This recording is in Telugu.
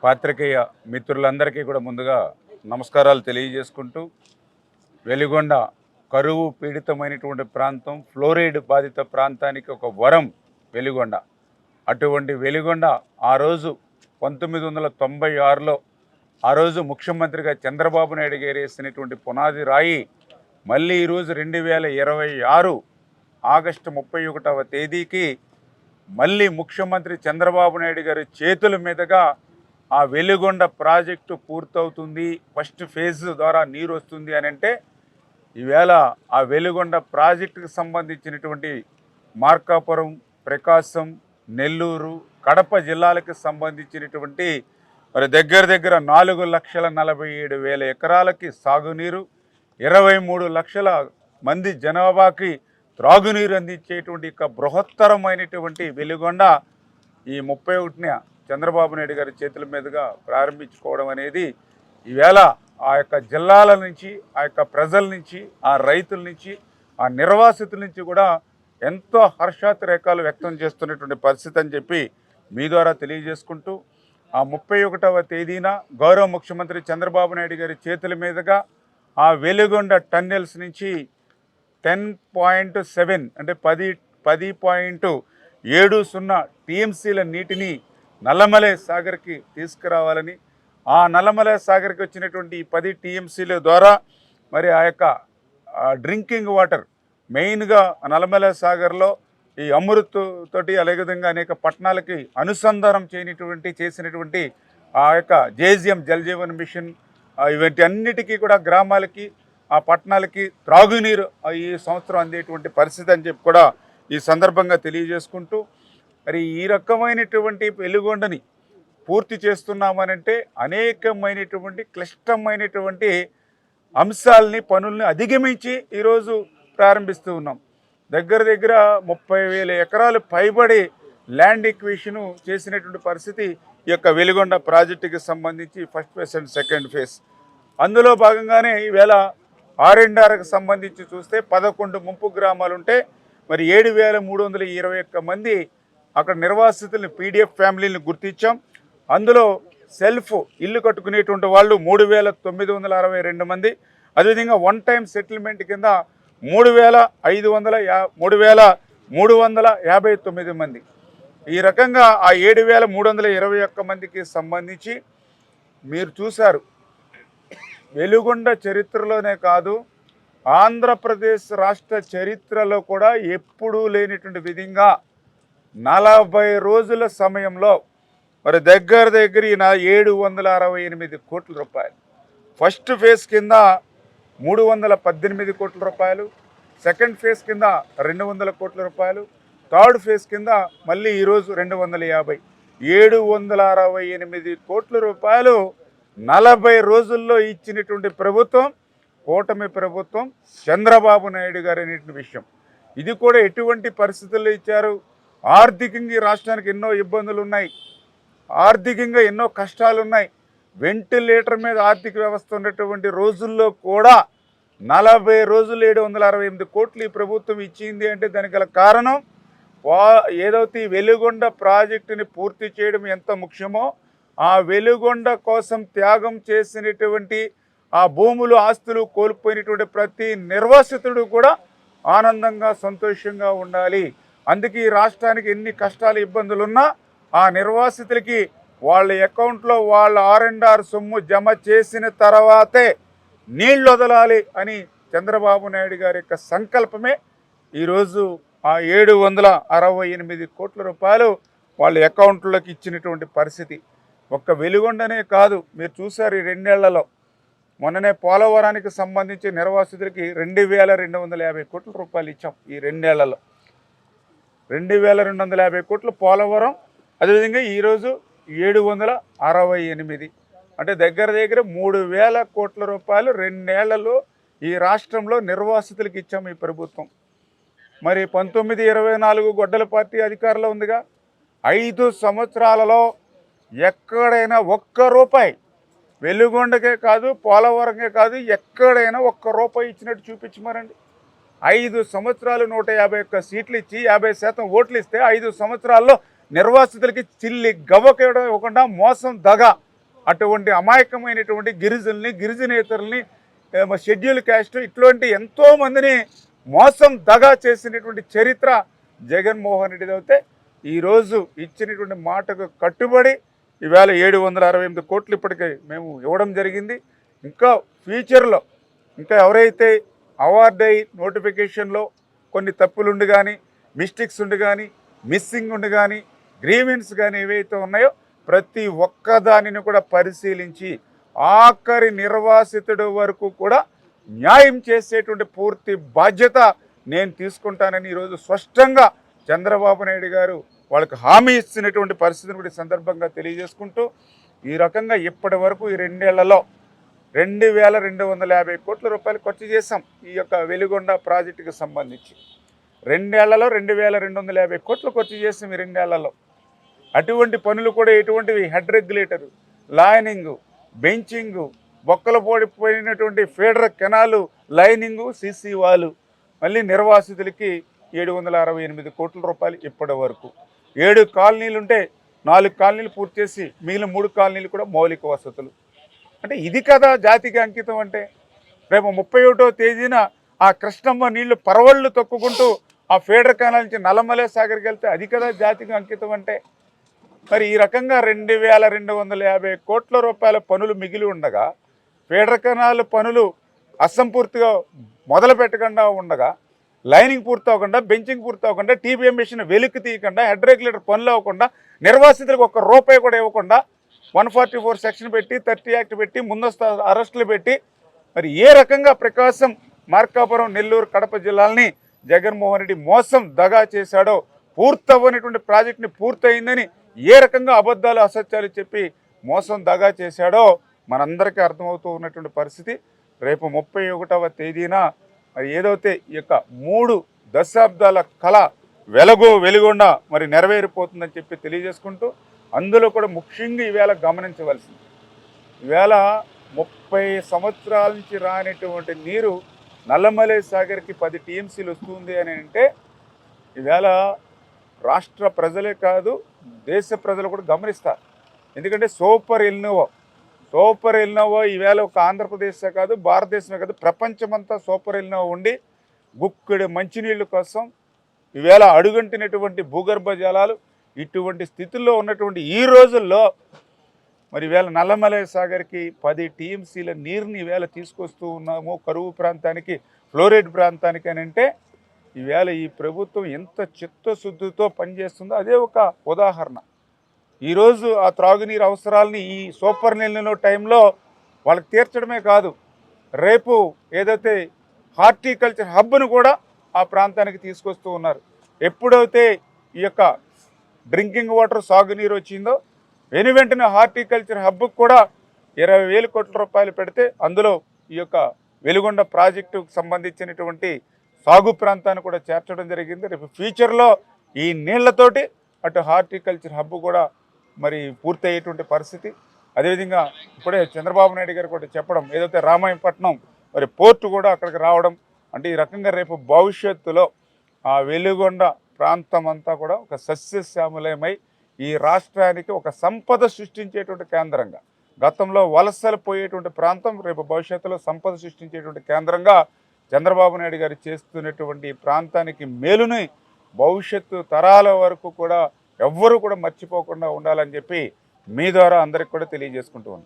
పాత్రికేయ మిత్రులందరికీ కూడా ముందుగా నమస్కారాలు తెలియజేసుకుంటూ, వెలిగొండ కరువు పీడితమైనటువంటి ప్రాంతం, ఫ్లోరైడ్ బాధిత ప్రాంతానికి ఒక వరం వెలిగొండ. అటువంటి వెలిగొండ ఆ రోజు 1996లో ఆ రోజు ముఖ్యమంత్రిగా చంద్రబాబు నాయుడు గారు వేసినటువంటి పునాది రాయి మళ్ళీ ఈరోజు 2026 ఆగస్టు 31వ తేదీకి మళ్ళీ ముఖ్యమంత్రి చంద్రబాబు నాయుడు గారి చేతుల మీదుగా ఆ వెలిగొండ ప్రాజెక్టు పూర్తవుతుంది, ఫస్ట్ ఫేజ్ ద్వారా నీరు వస్తుంది అని అంటే, ఈవేళ ఆ వెలిగొండ ప్రాజెక్టుకు సంబంధించినటువంటి మార్కాపురం, ప్రకాశం, నెల్లూరు, కడప జిల్లాలకు సంబంధించినటువంటి మరి దగ్గర 4,47,000 ఎకరాలకి సాగునీరు, 23 లక్షల మంది జనాభాకి త్రాగునీరు అందించేటువంటి ఇక బృహత్తరమైనటువంటి వెలిగొండ ఈ 31న చంద్రబాబు నాయుడు గారి చేతుల మీదుగా ప్రారంభించుకోవడం అనేది ఈవేళ ఆ యొక్క జిల్లాల నుంచి, ఆ యొక్క ప్రజల నుంచి, ఆ రైతుల నుంచి, ఆ నిర్వాసితుల నుంచి కూడా ఎంతో హర్షాతిరేకాలు వ్యక్తం చేస్తున్నటువంటి పరిస్థితి అని చెప్పి మీ ద్వారా తెలియజేసుకుంటూ, ఆ 31వ తేదీన గౌరవ ముఖ్యమంత్రి చంద్రబాబు నాయుడు గారి చేతుల మీదుగా ఆ వెలిగొండ టన్నెల్స్ నుంచి 10.7 అంటే 10.70 టీఎంసీల నీటిని నల్లమలై సాగర్కి తీసుకురావాలని, ఆ నల్లమలై సాగర్కి వచ్చినటువంటి ఈ 10 టీఎంసీల ద్వారా మరి ఆ యొక్క డ్రింకింగ్ వాటర్ మెయిన్గా నల్లమలై సాగర్లో ఈ అమృత్ తోటి అదేవిధంగా అనేక పట్టణాలకి అనుసంధానం చేసినటువంటి ఆ యొక్క జేజీఎం జల్ జీవన్ మిషన్ ఇవంటి అన్నిటికీ కూడా గ్రామాలకి, ఆ పట్టణాలకి త్రాగునీరు ఈ సంవత్సరం అందేటువంటి పరిస్థితి అని చెప్పి కూడా ఈ సందర్భంగా తెలియజేసుకుంటూ, మరి ఈ రకమైనటువంటి వెలిగొండని పూర్తి చేస్తున్నామనంటే అనేకమైనటువంటి క్లిష్టమైనటువంటి అంశాలని, పనుల్ని అధిగమించి ఈరోజు ప్రారంభిస్తూ ఉన్నాం. దగ్గర 30,000 ఎకరాలు పైబడి ల్యాండ్ ఎక్విజిషన్ చేసినటువంటి పరిస్థితి ఈ యొక్క వెలిగొండ ప్రాజెక్టుకి సంబంధించి first phase and second phase. అందులో భాగంగానే ఈవేళ R&Rకి సంబంధించి చూస్తే 11 ముంపు గ్రామాలు ఉంటే మరి 7,321 మంది అక్కడ నిర్వాసితుల్ని, పీడిఎఫ్ ఫ్యామిలీని గుర్తించాం. అందులో సెల్ఫ్ ఇల్లు కట్టుకునేటువంటి వాళ్ళు 3,962 మంది, అదేవిధంగా వన్ టైం సెటిల్మెంట్ కింద 3,359 మంది. ఈ రకంగా ఆ 7,321 మందికి సంబంధించి మీరు చూశారు, వెలిగొండ చరిత్రలోనే కాదు ఆంధ్రప్రదేశ్ రాష్ట్ర చరిత్రలో కూడా ఎప్పుడూ లేనిటువంటి విధంగా 40 రోజుల సమయంలో మరి దగ్గర 768 కోట్ల రూపాయలు, ఫస్ట్ ఫేజ్ కింద 318 కోట్ల రూపాయలు, సెకండ్ ఫేజ్ కింద 200 కోట్ల రూపాయలు, థర్డ్ ఫేజ్ కింద మళ్ళీ ఈరోజు 250, 768 కోట్ల రూపాయలు 40 రోజుల్లో ఇచ్చినటువంటి ప్రభుత్వం కూటమి ప్రభుత్వం, చంద్రబాబు నాయుడు గారు అనేటువంటి విషయం. ఇది కూడా ఎటువంటి పరిస్థితుల్లో ఇచ్చారు? ఆర్థికంగా ఈ రాష్ట్రానికి ఎన్నో ఇబ్బందులు ఉన్నాయి, ఆర్థికంగా ఎన్నో కష్టాలు ఉన్నాయి. వెంటిలేటర్ మీద ఆర్థిక వ్యవస్థ ఉన్నటువంటి రోజుల్లో కూడా 40 రోజులు 768 కోట్లు ఈ ప్రభుత్వం ఇచ్చింది అంటే దానికి గల కారణం ఏదైతే వెలిగొండ ప్రాజెక్టుని పూర్తి చేయడం ఎంత ముఖ్యమో, ఆ వెలిగొండ కోసం త్యాగం చేసినటువంటి, ఆ భూములు, ఆస్తులు కోల్పోయినటువంటి ప్రతి నిర్వాసితుడు కూడా ఆనందంగా, సంతోషంగా ఉండాలి. అందుకే ఈ రాష్ట్రానికి ఎన్ని కష్టాలు, ఇబ్బందులున్నా ఆ నిర్వాసితులకి వాళ్ళ అకౌంట్లో వాళ్ళ R&R సొమ్ము జమ చేసిన తర్వాతే నీళ్ళు వదలాలి అని చంద్రబాబు నాయుడు గారి యొక్క సంకల్పమే ఈరోజు ఆ 768 కోట్ల రూపాయలు వాళ్ళ అకౌంట్లోకి ఇచ్చినటువంటి పరిస్థితి. ఒక్క వెలిగొండనే కాదు, మీరు చూసారు ఈ 2 ఏళ్లలో. మొన్ననే పోలవరానికి సంబంధించి నిర్వాసితులకి 2,250 కోట్ల రూపాయలు ఇచ్చాం ఈ 2 ఏళ్లలో. 2,250 కోట్లు పోలవరం, అదేవిధంగా ఈరోజు 768 అంటే దగ్గర 3,000 కోట్ల రూపాయలు 2 ఏళ్లలో ఈ రాష్ట్రంలో నిర్వాసితులకు ఇచ్చాము ఈ ప్రభుత్వం. మరి 1924 గొడ్డల పార్టీ అధికారంలో ఉందిగా, 5 సంవత్సరాలలో ఎక్కడైనా ఒక్క రూపాయి, వెలిగొండకే కాదు పోలవరంకే కాదు, ఎక్కడైనా ఒక్క రూపాయి ఇచ్చినట్టు చూపించమనండి. 5 సంవత్సరాలు 151 సీట్లు ఇచ్చి 50% ఓట్లు ఇస్తే 5 సంవత్సరాల్లో నిర్వాసితులకి చిల్లి గవ్వకేయడం ఇవ్వకుండా మోసం, దగ అటువంటి అమాయకమైనటువంటి గిరిజనేతరుల్ని షెడ్యూల్ క్యాస్ట్ ఇటువంటి ఎంతోమందిని మోసం దగా చేసినటువంటి చరిత్ర జగన్మోహన్ రెడ్డిది అయితే ఈరోజు ఇచ్చినటువంటి మాటకు కట్టుబడి ఈవేళ 768 కోట్లు ఇప్పటికే మేము ఇవ్వడం జరిగింది. ఇంకా ఫ్యూచర్లో ఇంకా ఎవరైతే అవార్డ్ అయ్యి నోటిఫికేషన్లో కొన్ని తప్పులుండి కానీ మిస్టేక్స్ ఉండి కానీ మిస్సింగ్ ఉండి కానీ గ్రీవెన్స్ కానీ ఏవైతే ఉన్నాయో ప్రతి ఒక్కదానిని కూడా పరిశీలించి ఆఖరి నిర్వాసితుడి వరకు కూడా న్యాయం చేసేటువంటి పూర్తి బాధ్యత నేను తీసుకుంటానని ఈరోజు స్పష్టంగా చంద్రబాబు నాయుడు గారు వాళ్ళకి హామీ ఇచ్చినటువంటి పరిస్థితిని కూడా సందర్భంగా తెలియజేసుకుంటూ ఈ రకంగా ఇప్పటి వరకు ఈ 2 ఏళ్లలో 2250 కోట్ల రూపాయలు ఖర్చు చేశాం ఈ యొక్క వెలిగొండ ప్రాజెక్టుకి సంబంధించి. 2 ఏళ్లలో 2250 కోట్లు ఖర్చు చేసాం ఈ 2 ఏళ్లలో. అటువంటి పనులు కూడా ఎటువంటివి హెడ్ రెగ్యులేటర్, లైనింగు, బెంచింగు, బొక్కలు పోయినటువంటి ఫీడర్ కెనాలు, లైనింగు, సీసీ వాలు, మళ్ళీ నిర్వాసితులకి 768 కోట్ల రూపాయలు ఇప్పటి వరకు. 7 కాలనీలు ఉంటే 4 కాలనీలు పూర్తి చేసి మిగిలిన 3 కాలనీలు కూడా మౌలిక వసతులు. అంటే ఇది కదా జాతికి అంకితం అంటే. రేపు 31వ తేదీన ఆ కృష్ణమ్మ నీళ్లు పరవళ్ళు తొక్కుకుంటూ ఆ ఫీడర్ కెనాల్ నుంచి నల్లమలై సాగర్కి వెళ్తే అది కదా జాతికి అంకితం అంటే. మరి ఈ రకంగా 2250 కోట్ల రూపాయల పనులు మిగిలి ఉండగా ఫీడర్ కెనాల్ పనులు అసంపూర్తిగా మొదలు పెట్టకుండా ఉండగా, లైనింగ్ పూర్తి అవ్వకుండా, బెంచింగ్ పూర్తి అవ్వకుండా, టీబీఎం మిషన్ వెలికి తీయకుండా, హెడ్ రెగ్యులేటర్ పనులు అవ్వకుండా, నిర్వాసితులకు ఒక్క రూపాయి కూడా ఇవ్వకుండా 144 సెక్షన్ పెట్టి 30 యాక్ట్ పెట్టి ముందస్తు అరెస్టులు పెట్టి మరి ఏ రకంగా ప్రకాశం, మార్కాపురం, నెల్లూరు, కడప జిల్లాలని జగన్మోహన్ రెడ్డి మోసం దగా చేశాడో, పూర్తవ్వనటువంటి ప్రాజెక్టుని పూర్తయిందని ఏ రకంగా అబద్ధాలు అసత్యాలు చెప్పి మోసం దగా చేశాడో మనందరికీ అర్థమవుతూ ఉన్నటువంటి పరిస్థితి. రేపు 31వ తేదీన మరి ఏదైతే ఈ యొక్క 3 దశాబ్దాల కళ వెలుగొండ మరి నెరవేరిపోతుందని చెప్పి తెలియజేసుకుంటూ, అందులో కూడా ముఖ్యంగా ఈవేళ గమనించవలసింది, ఈవేళ 30 సంవత్సరాల నుంచి రానటువంటి నీరు నల్లమలై సాగర్కి 10 టీఎంసీలు వస్తుంది అని అంటే ఈవేళ రాష్ట్ర ప్రజలే కాదు దేశ ప్రజలు కూడా గమనిస్తారు. ఎందుకంటే సూపర్ ఎల్నినో ఈవేళ ఒక ఆంధ్రప్రదేశే కాదు, భారతదేశమే కాదు, ప్రపంచమంతా సూపర్ ఎల్నినో ఉండి గుక్కెడు మంచినీళ్ళ కోసం ఈవేళ అడుగంటినటువంటి భూగర్భ జలాలు ఇటువంటి స్థితిలో ఉన్నటువంటి ఈ రోజుల్లో మరి ఈవేళ నల్లమలై సాగర్కి 10 టీఎంసీల నీరుని ఈవేళ తీసుకొస్తూ ఉన్నాము కరువు ప్రాంతానికి, ఫ్లోరైడ్ ప్రాంతానికి అని అంటే ఈవేళ ఈ ప్రభుత్వం ఎంత చిత్తశుద్ధితో పనిచేస్తుందో అదే ఒక ఉదాహరణ. ఈరోజు ఆ త్రాగునీరు అవసరాలని ఈ సూపర్ ఎల్నినో టైంలో వాళ్ళకి తీర్చడమే కాదు, రేపు ఏదైతే హార్టికల్చర్ హబ్ను కూడా ఆ ప్రాంతానికి తీసుకొస్తూ ఉన్నారు. ఎప్పుడైతే ఈ యొక్క డ్రింకింగ్ వాటర్ సాగునీరు వచ్చిందో వెంటనే హార్టికల్చర్ హబ్కు కూడా 20,000 కోట్ల రూపాయలు పెడితే అందులో ఈ యొక్క వెలుగొండ ప్రాజెక్టుకు సంబంధించినటువంటి సాగు ప్రాంతాన్ని కూడా చేర్చడం జరిగింది. రేపు ఫ్యూచర్లో ఈ నీళ్లతోటి అటు హార్టికల్చర్ హబ్ కూడా మరి పూర్తయ్యేటువంటి పరిస్థితి. అదేవిధంగా ఇప్పుడే చంద్రబాబు నాయుడు గారు కూడా చెప్పడం, ఏదైతే రామాయపట్నం మరి పోర్టు కూడా అక్కడికి రావడం, అంటే ఈ రకంగా రేపు భవిష్యత్తులో ఆ వెలుగొండ ప్రాంతం అంతా కూడా ఒక సస్యశ్యామలమై ఈ రాష్ట్రానికి ఒక సంపద సృష్టించేటువంటి కేంద్రంగా, గతంలో వలసలు పోయేటువంటి ప్రాంతం రేపు భవిష్యత్తులో సంపద సృష్టించేటువంటి కేంద్రంగా చంద్రబాబు నాయుడు గారు చేస్తున్నటువంటి ప్రాంతానికి మేలుని భవిష్యత్తు తరాల వరకు కూడా ఎవ్వరూ కూడా మర్చిపోకుండా ఉండాలని చెప్పి మీ ద్వారా అందరికి కూడా తెలియజేసుకుంటూ ఉన్నాను.